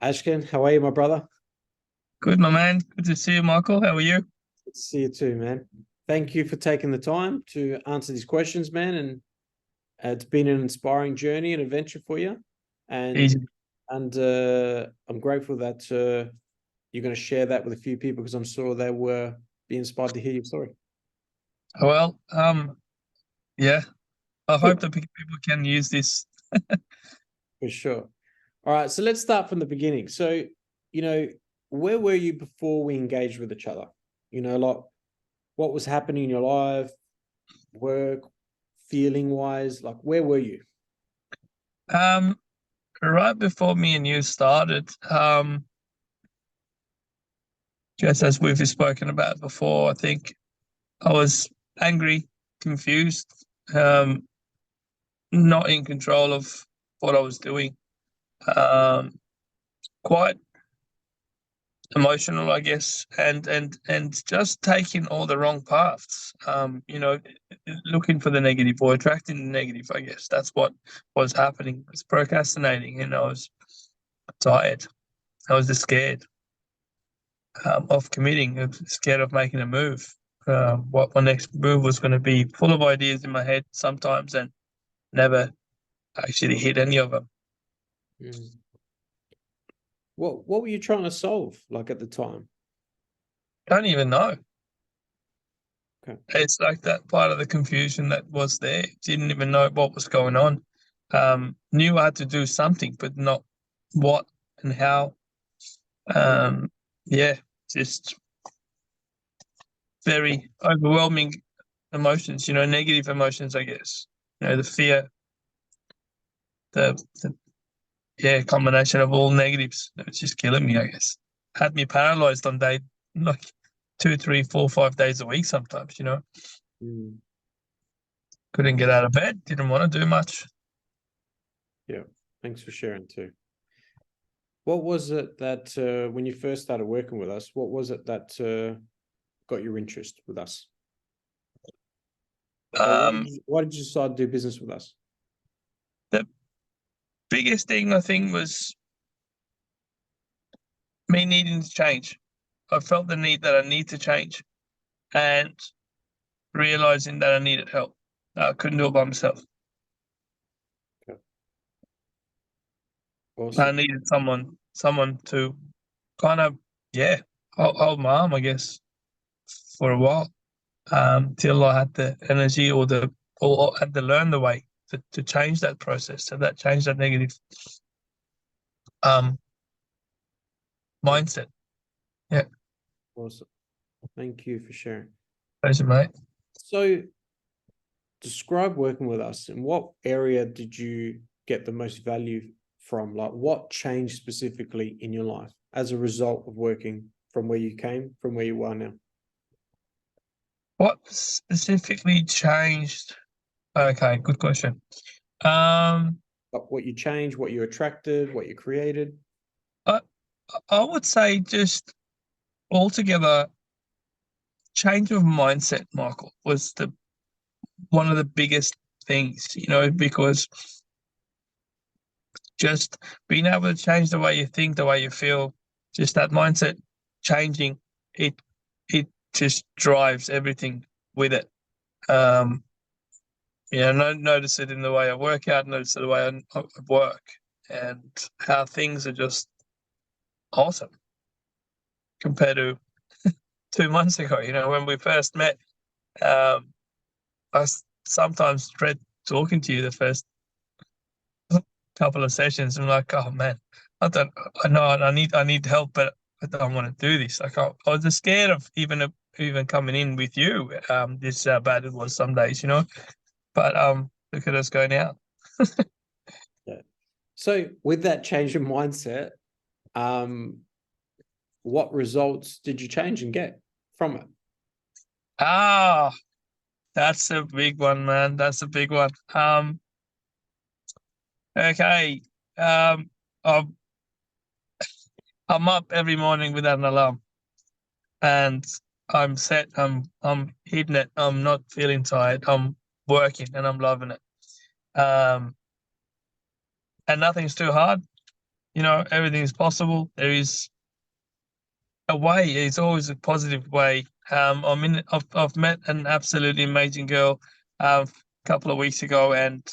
Ashkan, how are you, my brother? Good, my man. Good to see you, Michael. How are you? Good to see you too, man. Thank you for taking the time to answer these questions, man. And it's been an inspiring journey and adventure for you. And Easy. I'm grateful that you're going to share that with a few people because I'm sure they will be inspired to hear your story. Well, yeah. I hope Cool, that people can use this. for sure. All right, so let's start from the beginning. So, you know, where were you before we engaged with each other? Like what was happening in your life, work, feeling wise? Like, where were you? Um, right before me and you started, just as we've spoken about before, I think I was angry, confused, um, not in control of what I was doing. Um, quite emotional, I guess, and just taking all the wrong paths. Looking for the negative or attracting the negative. I guess that's what was happening. I was procrastinating, and I was tired. I was just scared of committing. I was scared of making a move. What my next move was going to be. Full of ideas in my head sometimes, and never actually hit any of them. Mm. What were you trying to solve, like at the time? Don't even know. Okay. It's like that part of the confusion that was there. Didn't even know what was going on. Knew I had to do something, but not what and how. Um, yeah, just very overwhelming emotions. Negative emotions. I guess. The fear, the yeah combination of all negatives. It's just killing me. I guess had me paralyzed on day like 2, 3, 4, 5 days a week. Sometimes. Mm. Couldn't get out of bed. Didn't want to do much. Yeah. Thanks for sharing too. What was it that when you first started working with us, what was it that got your interest with us? Or Um, why did you decide to do business with us? the biggest thing I think was me needing to change. I felt the need that I need to change and realizing that I needed help. I couldn't do it by myself. Okay. I Awesome. needed someone to kind of, yeah, hold my arm, I guess, for a while, till I had the energy or had to learn the way to change that process, to change that negative um Yeah. mindset. Yeah, Awesome. Thank you for sharing. pleasure, mate. So describe working with us. In what area did you get the most value from? Like what changed specifically in your life as a result of working from where you came, from where you are now? What specifically changed? Okay, good question. Um, Like what you changed, what you attracted, what you created? I I would say just altogether change of mindset, Michael, was the one of the biggest things, because just being able to change the way you think, the way you feel, just that mindset changing, it it just drives everything with it. Um, notice it in the way I work out, notice it the way I work, and how things are just awesome compared to 2 months ago. When we first met, um, sometimes dread talking to you the first couple of sessions. I'm like, oh man, I don't, I know I need help, but I don't want to do this. Like I was just scared of even coming in with you. This is how bad it was some days, But look at us go now. Yeah. So with that change in mindset, um, what results did you change and get from it? Ah, that's a big one, man. That's a big one. Okay. Um, I'm, I'm up every morning without an alarm, and I'm set. I'm hitting it. I'm not feeling tired. I'm working, and I'm loving it. Um, and nothing's too hard. everything is possible. There is a way. It's always a positive way. I've met an absolutely amazing girl a couple of weeks ago, and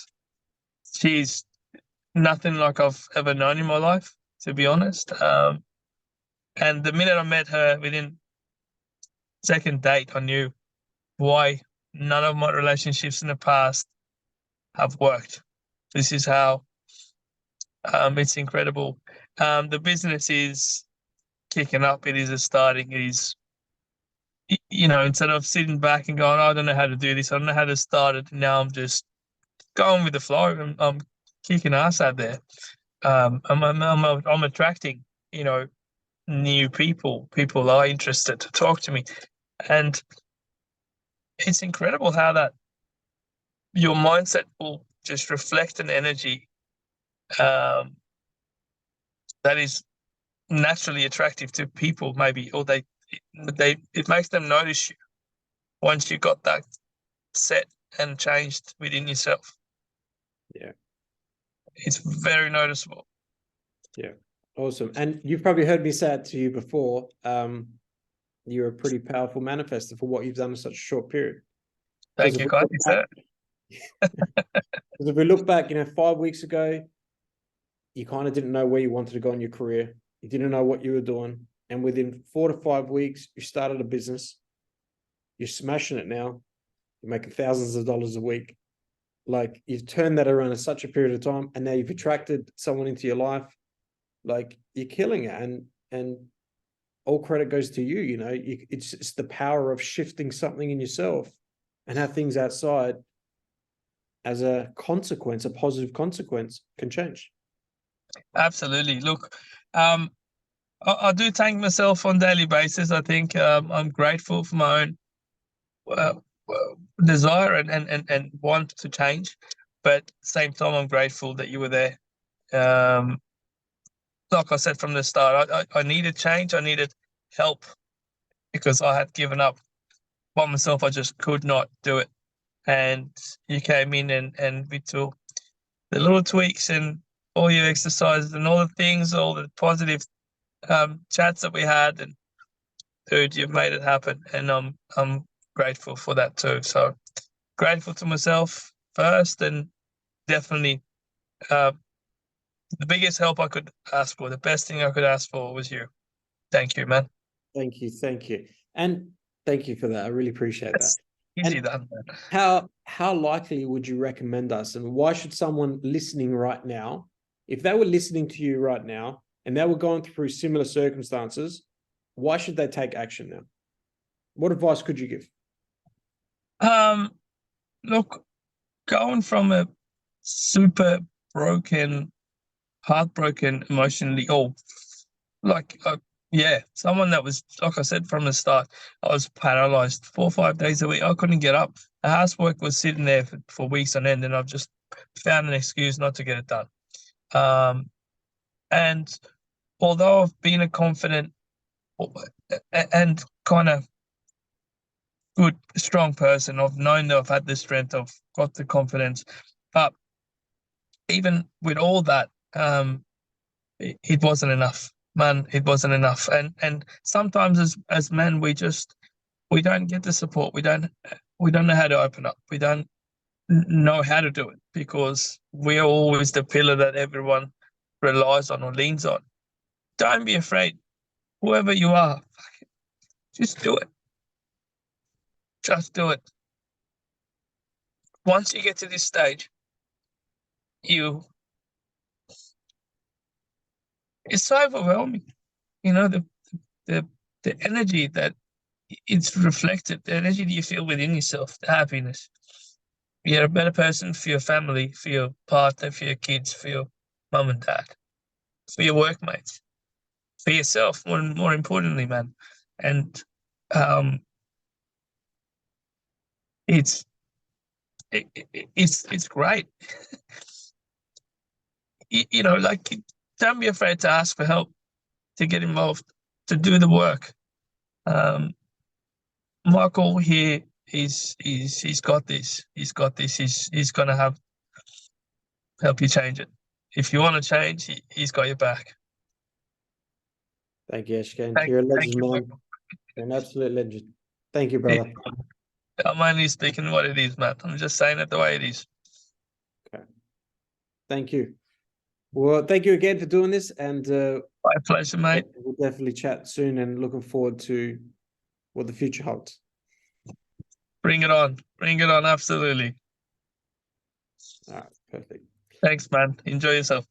she's nothing like I've ever known in my life, to be honest. And the minute I met her, within second date, I knew why none of my relationships in the past have worked. This is how. It's incredible. The business is kicking up. It is starting. It is, instead of sitting back and going, "Oh, I don't know how to do this. I don't know how to start it." Now I'm just going with the flow. I'm kicking ass out there. I'm attracting, new people. People are interested to talk to me, and it's incredible how that your mindset will just reflect an energy um, that is naturally attractive to people, maybe, or it makes them notice you once you got that set and changed within yourself. Yeah. It's very noticeable. Yeah. Awesome. And you've probably heard me say it to you before. You're a pretty powerful manifester for what you've done in such a short period. Thank you, guys. Because if we look back, 5 weeks ago, you kind of didn't know where you wanted to go in your career. You didn't know what you were doing. And within 4 to 5 weeks, you started a business. You're smashing it now. You're making thousands of dollars a week. Like, you've turned that around in such a period of time, and now you've attracted someone into your life. Like, you're killing it. And all credit goes to you. It's the power of shifting something in yourself and how things outside, as a consequence, a positive consequence, can change. Absolutely. Look, I do thank myself on a daily basis. I think I'm grateful for my own uh, desire and want to change, but at the same time, I'm grateful that you were there. Like I said from the start, I needed change. I needed help because I had given up by myself. I just could not do it. And you came in and we took the little tweaks and all your exercises and all the things, all the positive chats that we had, and dude, you've made it happen, and I'm grateful for that too. So grateful to myself first, and definitely the biggest help I could ask for, the best thing I could ask for was you. Thank you, man. Thank you. And thank you for that. I really appreciate that. Easy And done. how likely would you recommend us? And why should someone listening right now, if they were listening to you right now and they were going through similar circumstances, why should they take action now? What advice could you give? Look, going from a super broken, heartbroken, emotionally, like someone that was, like I said from the start, I was paralyzed 4 or 5 days a week. I couldn't get up. The housework was sitting there for weeks on end, and I've just found an excuse not to get it done. And although I've been a confident and kind of good, strong person, I've known that I've had the strength, I've got the confidence, but even with all that, it wasn't enough, man. It wasn't enough. And sometimes as men, we don't get the support. We don't know how to open up. We don't know how to do it because we're always the pillar that everyone relies on or leans on. Don't be afraid. Whoever you are, just do it. Just do it. Once you get to this stage, it's so overwhelming. The energy that it's reflected, the energy that you feel within yourself, the happiness. You're a better person for your family, for your partner, for your kids, for your mum and dad, for your workmates, for yourself, more importantly, man. And it's great. Like, don't be afraid to ask for help, to get involved, to do the work. Michael here, he's got this. He's got this. He's gonna help you change it. If you want to change, he's got your back. Thank you, Ashkan. You're a legend, man. You're an absolute legend. Thank you, brother. I'm only speaking what it is, Matt. I'm just saying it the way it is. Okay. Thank you. Well, thank you again for doing this, and My pleasure, mate. we'll definitely chat soon, and looking forward to what the future holds. Bring it on. Bring it on. Absolutely. All right, perfect. Thanks, man. Enjoy yourself.